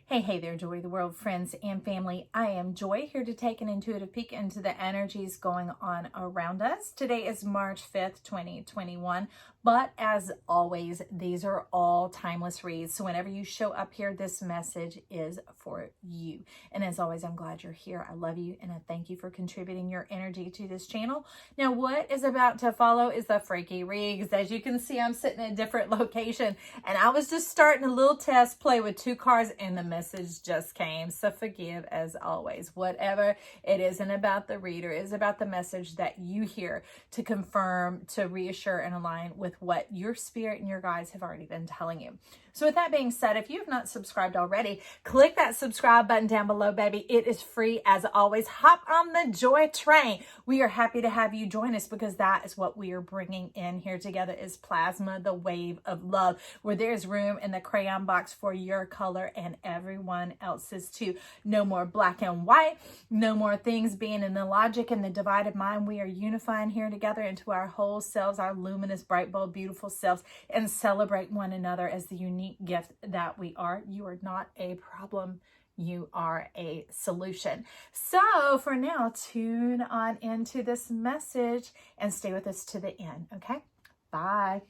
Hey there, Joy of the World friends and family. I am Joy, here to take an intuitive peek into the energies going on around us. Today is March 5th, 2021. But as always, these are all timeless reads. So whenever you show up here, this message is for you. And as always, I'm glad you're here. I love you and I thank you for contributing your energy to this channel. Now, what is about to follow is the freaky reads. As you can see, I'm sitting in a different location and I was just starting a little test play with two cards and the message just came. So forgive as always. Whatever it isn't about the reader, it is about the message that you hear to confirm, to reassure and align with what your spirit and your guides have already been telling you. So with that being said, if you have not subscribed already, click that subscribe button down below, baby. It is free as always. Hop on the joy train. We are happy to have you join us because that is what we are bringing in here together is plasma, the wave of love, where there's room in the crayon box for your color and everyone else's too. No more black and white. No more things being in the logic and the divided mind. We are unifying here together into our whole selves, our luminous, bright, bold, beautiful selves, and celebrate one another as the unique gift that we are. You are not a problem. You are a solution. So for now, tune on into this message and stay with us to the end. Okay? Bye.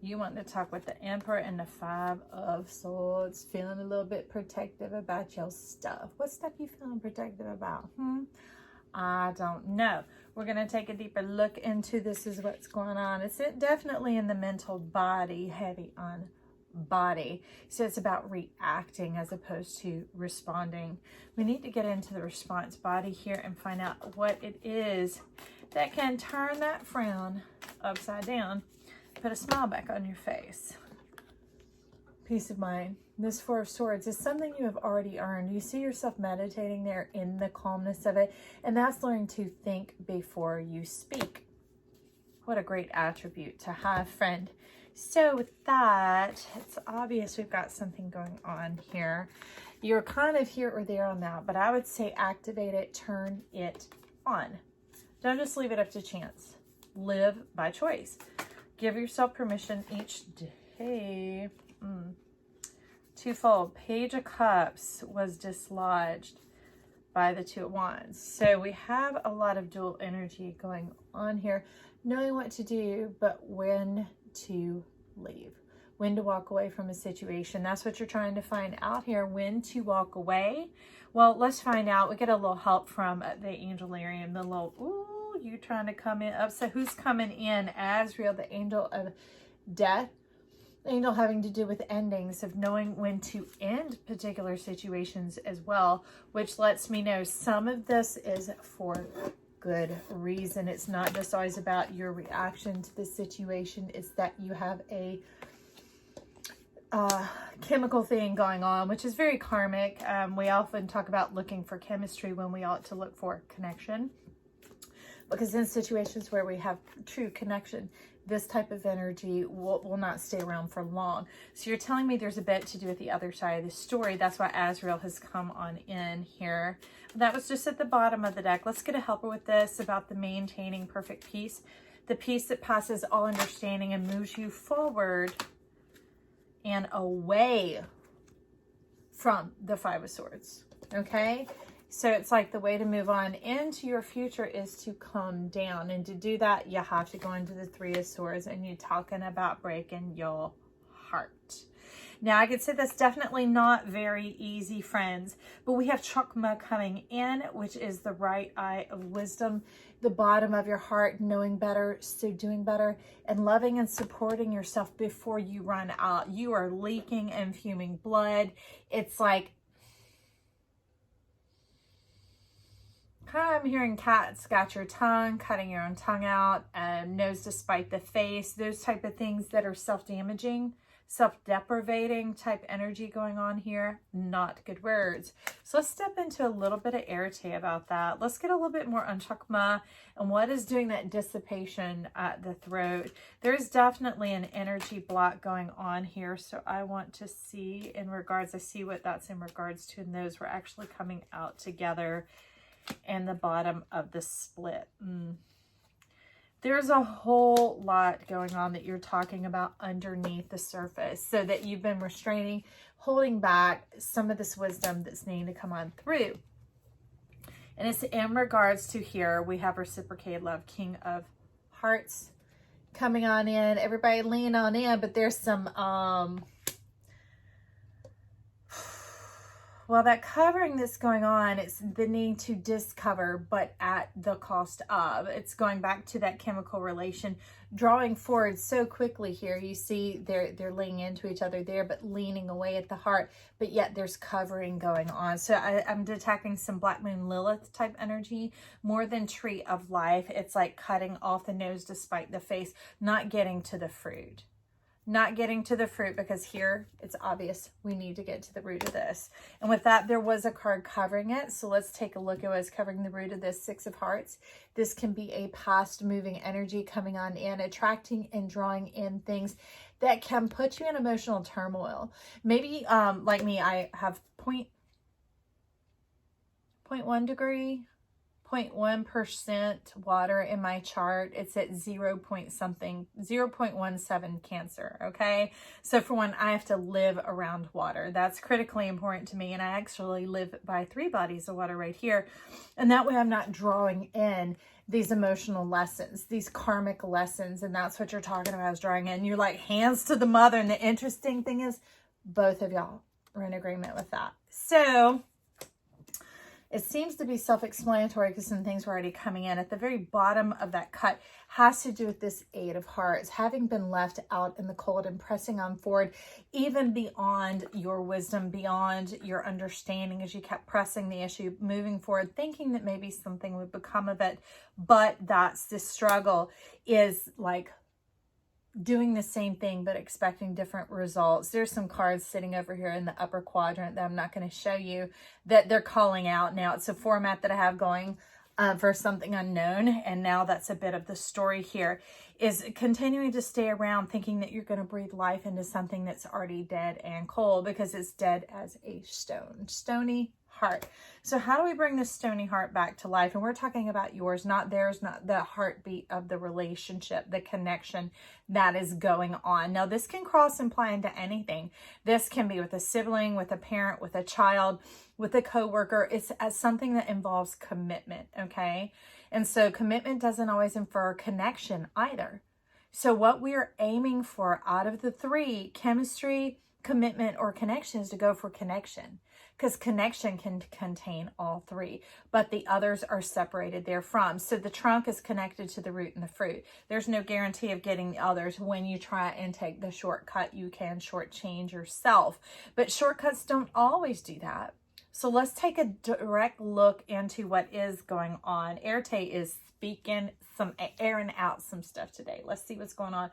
You want to talk with the Emperor and the Five of Swords. Feeling a little bit protective about your stuff. What stuff you feeling protective about? I don't know. We're going to take a deeper look into this is what's going on. It's definitely in the mental body, heavy on body. So it's about reacting as opposed to responding. We need to get into the response body here and find out what it is that can turn that frown upside down. Put a smile back on your face. Peace of mind. This Four of Swords is something you have already earned. You see yourself meditating there in the calmness of it, and that's learning to think before you speak. What a great attribute to have, friend. So with that, it's obvious we've got something going on here. You're kind of here or there on that, but I would say activate it, turn it on. Don't just leave it up to chance. Live by choice. Give yourself permission each day. Twofold. Page of Cups was dislodged by the Two of Wands. So we have a lot of dual energy going on here, knowing what to do, but when to leave, when to walk away from a situation. That's what you're trying to find out here, when to walk away. Well, let's find out. We get a little help from the Angel Arian, the little, ooh, you trying to come in upset. Who's coming in? Azrael, the angel of death. Angel having to do with endings, of knowing when to end particular situations as well, which lets me know some of this is for good reason. It's not just always about your reaction to the situation. It's that you have a chemical thing going on, which is very karmic. We often talk about looking for chemistry when we ought to look for connection, because in situations where we have true connection, this type of energy will not stay around for long. So you're telling me there's a bit to do with the other side of the story. That's why Azrael has come on in here. That was just at the bottom of the deck. Let's get a helper with this about the maintaining perfect peace. The peace that passes all understanding and moves you forward and away from the Five of Swords. Okay? So it's like the way to move on into your future is to calm down. And to do that, you have to go into the Three of Swords, and you're talking about breaking your heart. Now, I could say that's definitely not very easy, friends, but we have Chakma coming in, which is the right eye of wisdom, the bottom of your heart, knowing better, so doing better, and loving and supporting yourself before you run out. You are leaking and fuming blood. It's like, I'm hearing cat scratch your tongue, cutting your own tongue out, nose to spite the face, those type of things that are self-damaging, self-deprivating type energy going on here. Not good words. So let's step into a little bit of arete about that. Let's get a little bit more on Chakma and what is doing that dissipation at the throat. There's definitely an energy block going on here. So I want to see in regards, I see what that's in regards to, and those were actually coming out together and the bottom of the split. There's a whole lot going on that you're talking about underneath the surface, so that you've been restraining, holding back some of this wisdom that's needing to come on through. And it's in regards to here, we have reciprocated love, King of Hearts coming on in. Everybody lean on in, but there's some, well, that covering that's going on, it's the need to discover, but at the cost of. It's going back to that chemical relation, drawing forward so quickly here. You see they're leaning into each other there, but leaning away at the heart, but yet there's covering going on. So I'm detecting some Black Moon Lilith type energy, more than Tree of Life. It's like cutting off the nose despite the face, not getting to the fruit. Not getting to the fruit, because here it's obvious we need to get to the root of this. And with that, there was a card covering it. So let's take a look at what's covering the root of this Six of Hearts. This can be a past moving energy coming on in, attracting and drawing in things that can put you in emotional turmoil. Maybe like me, I have 0.1 degree, 0.1% water in my chart. It's at 0.17 Cancer. Okay. So for one, I have to live around water. That's critically important to me. And I actually live by 3 bodies of water right here. And that way I'm not drawing in these emotional lessons, these karmic lessons. And that's what you're talking about, is drawing in. You're like hands to the mother. And the interesting thing is both of y'all are in agreement with that. So it seems to be self-explanatory, because some things were already coming in. At the very bottom of that cut has to do with this Eight of Hearts, having been left out in the cold and pressing on forward, even beyond your wisdom, beyond your understanding, as you kept pressing the issue, moving forward, thinking that maybe something would become of it. But that's the struggle, is like doing the same thing but expecting different results. There's some cards sitting over here in the upper quadrant that I'm not going to show you, that they're calling out now. It's a format that I have going for something unknown, and now that's a bit of the story here, is continuing to stay around thinking that you're going to breathe life into something that's already dead and cold, because it's dead as a stone. Stony heart. So how do we bring this stony heart back to life? And we're talking about yours, not theirs, not the heartbeat of the relationship, the connection that is going on. Now, this can cross and apply into anything. This can be with a sibling, with a parent, with a child, with a coworker. It's as something that involves commitment, okay? And so commitment doesn't always infer connection either. So what we're aiming for out of the 3, chemistry, commitment, or connection, is to go for connection, because connection can contain all 3, but the others are separated therefrom. So the trunk is connected to the root and the fruit. There's no guarantee of getting the others. When you try and take the shortcut, you can shortchange yourself, but shortcuts don't always do that. So let's take a direct look into what is going on. Erte is speaking, some airing out some stuff today. Let's see what's going on.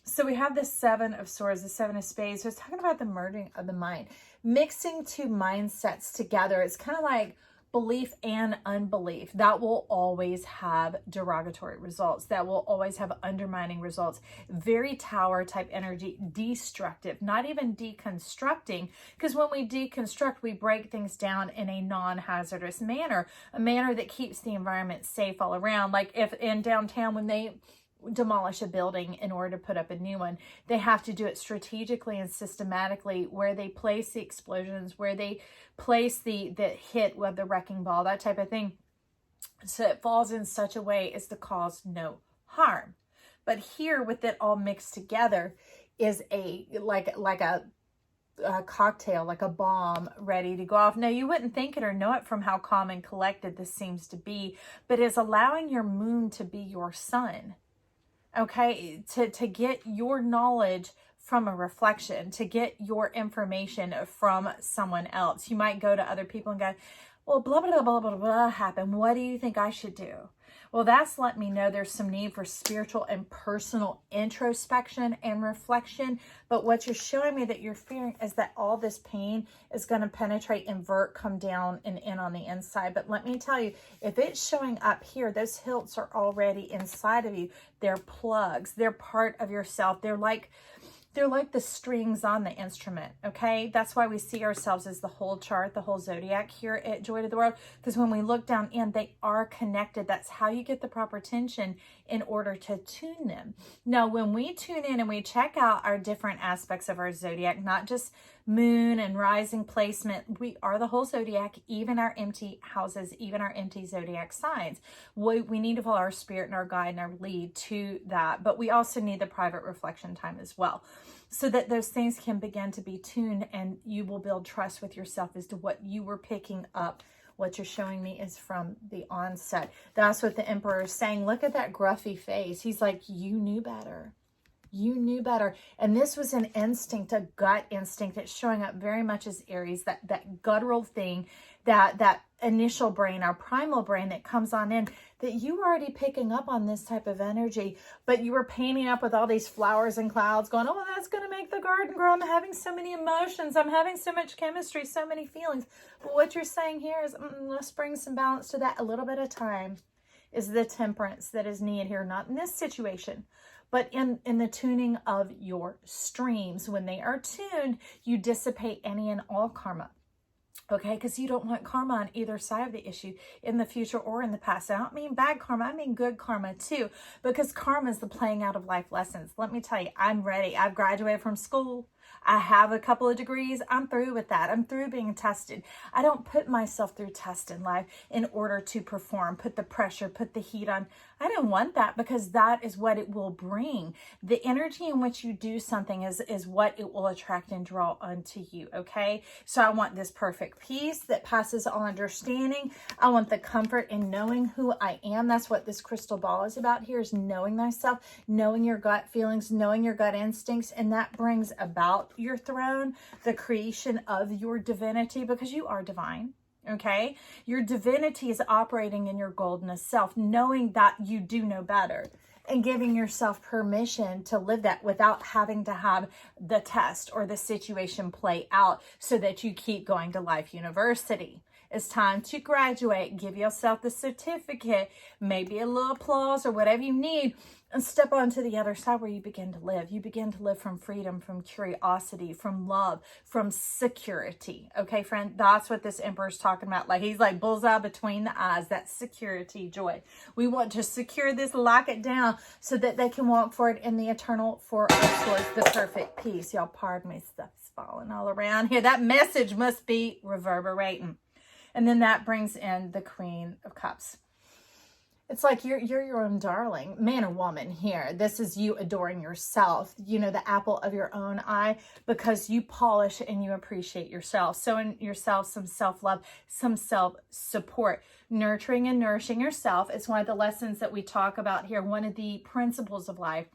So we have the Seven of Swords, the Seven of Spades. So it's talking about the merging of the mind, mixing 2 mindsets together. It's kind of like belief and unbelief. That will always have derogatory results. That will always have undermining results. Very Tower type energy, destructive, not even deconstructing, because when we deconstruct, we break things down in a non-hazardous manner, a manner that keeps the environment safe all around. Like if in downtown, when they demolish a building in order to put up a new one, they have to do it strategically and systematically, where they place the explosions, where they place the hit with the wrecking ball, that type of thing, so it falls in such a way as to cause no harm. But here, with it all mixed together, is a like a cocktail, like a bomb ready to go off. Now, you wouldn't think it or know it from how calm and collected this seems to be, but is allowing your moon to be your sun. Okay, to get your knowledge from a reflection, to get your information from someone else. You might go to other people and go, well, blah, blah, blah, blah, blah happened. What do you think I should do? Well, that's let me know there's some need for spiritual and personal introspection and reflection. But what you're showing me that you're fearing is that all this pain is going to penetrate, invert, come down and in on the inside. But let me tell you, if it's showing up here, those hilts are already inside of you. They're plugs. They're part of yourself. They're like They're like the strings on the instrument, okay? That's why we see ourselves as the whole chart, the whole zodiac here at Joy to the World, because when we look down in, they are connected. That's how you get the proper tension in order to tune them. Now, when we tune in and we check out our different aspects of our zodiac, not just moon and rising placement, we are the whole zodiac, even our empty houses, even our empty zodiac signs. We need to follow our spirit and our guide and our lead to that, but we also need the private reflection time as well, so that those things can begin to be tuned and you will build trust with yourself as to what you were picking up. What you're showing me is from the onset. That's what the Emperor is saying. Look at that gruffy face. He's like, you knew better. You knew better. And this was an instinct, a gut instinct that's showing up very much as Aries, that guttural thing, that initial brain, our primal brain that comes on in, that you were already picking up on this type of energy, but you were painting up with all these flowers and clouds going, oh, well, that's going to make the garden grow. I'm having so many emotions. I'm having so much chemistry, so many feelings. But what you're saying here is, let's bring some balance to that. A little bit of time is the temperance that is needed here, not in this situation, but in the tuning of your streams. When they are tuned, you dissipate any and all karma. Okay, because you don't want karma on either side of the issue in the future or in the past. I don't mean bad karma, I mean good karma too, because karma is the playing out of life lessons. Let me tell you, I'm ready. I've graduated from school. I have a couple of degrees. I'm through with that. I'm through being tested. I don't put myself through tests in life in order to perform, put the pressure, put the heat on. I don't want that, because that is what it will bring. The energy in which you do something is what it will attract and draw unto you, okay? So I want this perfect peace that passes all understanding. I want the comfort in knowing who I am. That's what this crystal ball is about here, is knowing thyself, knowing your gut feelings, knowing your gut instincts, and that brings about your throne, the creation of your divinity, because you are divine. Okay, your divinity is operating in your goldenness self, knowing that you do know better and giving yourself permission to live that without having to have the test or the situation play out so that you keep going to Life University. It's time to graduate. Give yourself the certificate, maybe a little applause or whatever you need, and step on to the other side where you begin to live. You begin to live from freedom, from curiosity, from love, from security. Okay, friend, that's what this Emperor's talking about. Like, he's like bullseye between the eyes. That's security, joy. We want to secure this, lock it down so that they can walk forward in the eternal for us towards the perfect peace. Y'all, pardon me, stuff's falling all around here. That message must be reverberating. And then that brings in the Queen of Cups. It's like you're your own darling, man or woman here. This is you adoring yourself, you know, the apple of your own eye, because you polish and you appreciate yourself. So in yourself, some self-love, some self-support, nurturing and nourishing yourself. It's one of the lessons that we talk about here. One of the principles of life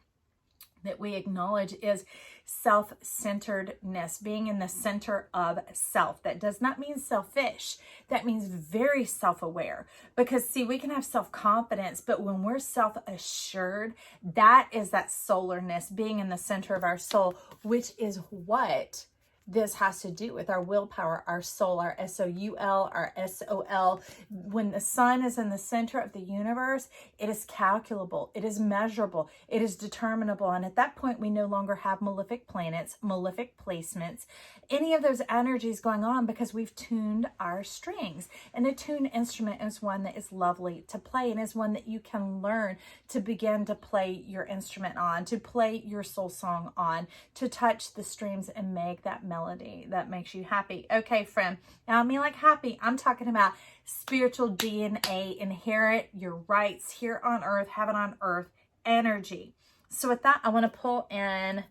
that we acknowledge is self-centeredness, being in the center of self. That does not mean selfish. That means very self-aware, because see, we can have self-confidence, but when we're self-assured, that is that solarness, being in the center of our soul, which is what this has to do with our willpower, our soul, our S-O-U-L, our S-O-L. When the sun is in the center of the universe, it is calculable, it is measurable, it is determinable. And at that point, we no longer have malefic planets, malefic placements, any of those energies going on, because we've tuned our strings. And a tuned instrument is one that is lovely to play, and is one that you can learn to begin to play your instrument on, to play your soul song on, to touch the strings and make that melody that makes you happy. Okay, friend. Now, I mean like happy. I'm talking about spiritual DNA, inherit your rights here on earth, heaven on earth energy. So with that, I want to pull in,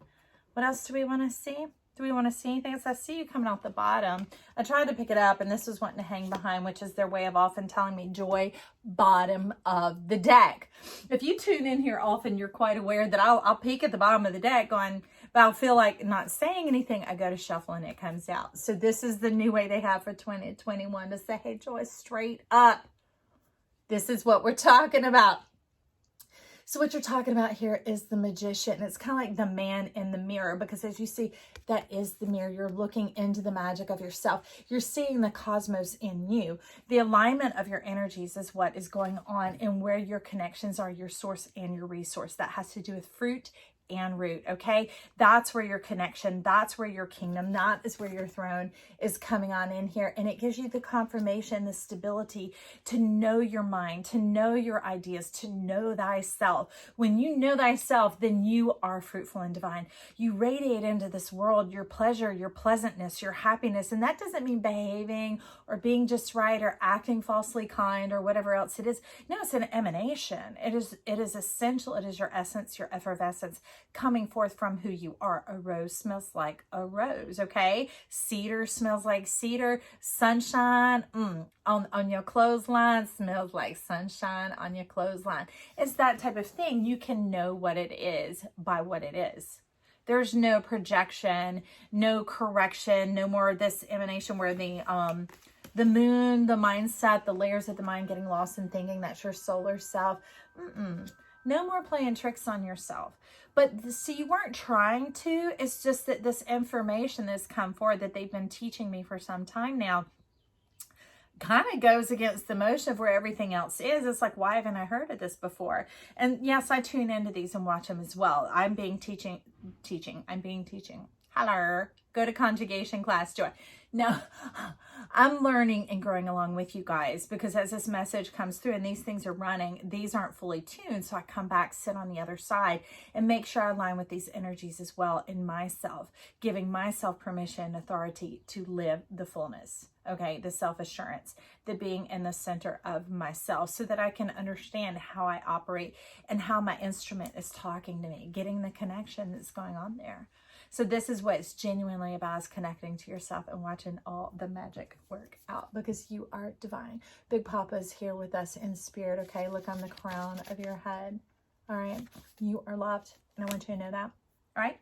what else do we want to see? Do we want to see anything else? I see you coming out the bottom. I tried to pick it up, and this is wanting to hang behind, which is their way of often telling me joy, bottom of the deck. If you tune in here often, you're quite aware that I'll peek at the bottom of the deck going, but I'll feel like not saying anything. I go to shuffle and it comes out. So this is the new way they have for 2021 to say, hey, joy, straight up. This is what we're talking about. So what you're talking about here is the Magician. It's kind of like the man in the mirror, because as you see, that is the mirror. You're looking into the magic of yourself. You're seeing the cosmos in you. The alignment of your energies is what is going on, and where your connections are, your source and your resource. That has to do with fruit and root, okay? That's where your connection, that's where your kingdom, that is where your throne is coming on in here. And it gives you the confirmation, the stability to know your mind, to know your ideas, to know thyself. When you know thyself, then you are fruitful and divine. You radiate into this world your pleasure, your pleasantness, your happiness. And that doesn't mean behaving or being just right or acting falsely kind or whatever else it is. No, it's an emanation. It is essential. It is your essence, your effervescence coming forth from who you are. A rose smells like a rose, okay? Cedar smells like cedar. Sunshine on your clothesline smells like sunshine on your clothesline. It's that type of thing. You can know what it is by what it is. There's no projection, no correction, no more of this emanation where the moon, the mindset, the layers of the mind getting lost in thinking that's your solar self. No more playing tricks on yourself. But see, you weren't trying to. It's just that this information that's come forward that they've been teaching me for some time now kind of goes against the motion of where everything else is. It's like, why haven't I heard of this before? And yes, I tune into these and watch them as well. I'm being teaching. Hello. Go to conjugation class, Joy. No, I'm learning and growing along with you guys, because as this message comes through and these things are running, these aren't fully tuned. So I come back, sit on the other side and make sure I align with these energies as well in myself, giving myself permission and authority to live the fullness. Okay, the self-assurance, the being in the center of myself, so that I can understand how I operate and how my instrument is talking to me, getting the connection that's going on there. So this is what it's genuinely about, is connecting to yourself and watching all the magic work out, because you are divine. Big Papa is here with us in spirit, okay? Look on the crown of your head, all right? You are loved, and I want you to know that, all right?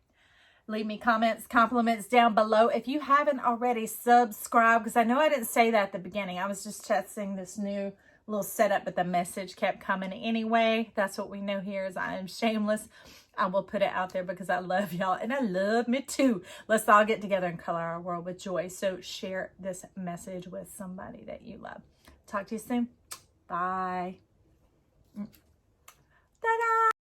Leave me comments, compliments down below. If you haven't already, subscribe, because I know I didn't say that at the beginning. I was just testing this new little setup, but the message kept coming anyway. That's what we know here, is I am shameless. I will put it out there because I love y'all and I love me too. Let's all get together and color our world with joy. So share this message with somebody that you love. Talk to you soon. Bye.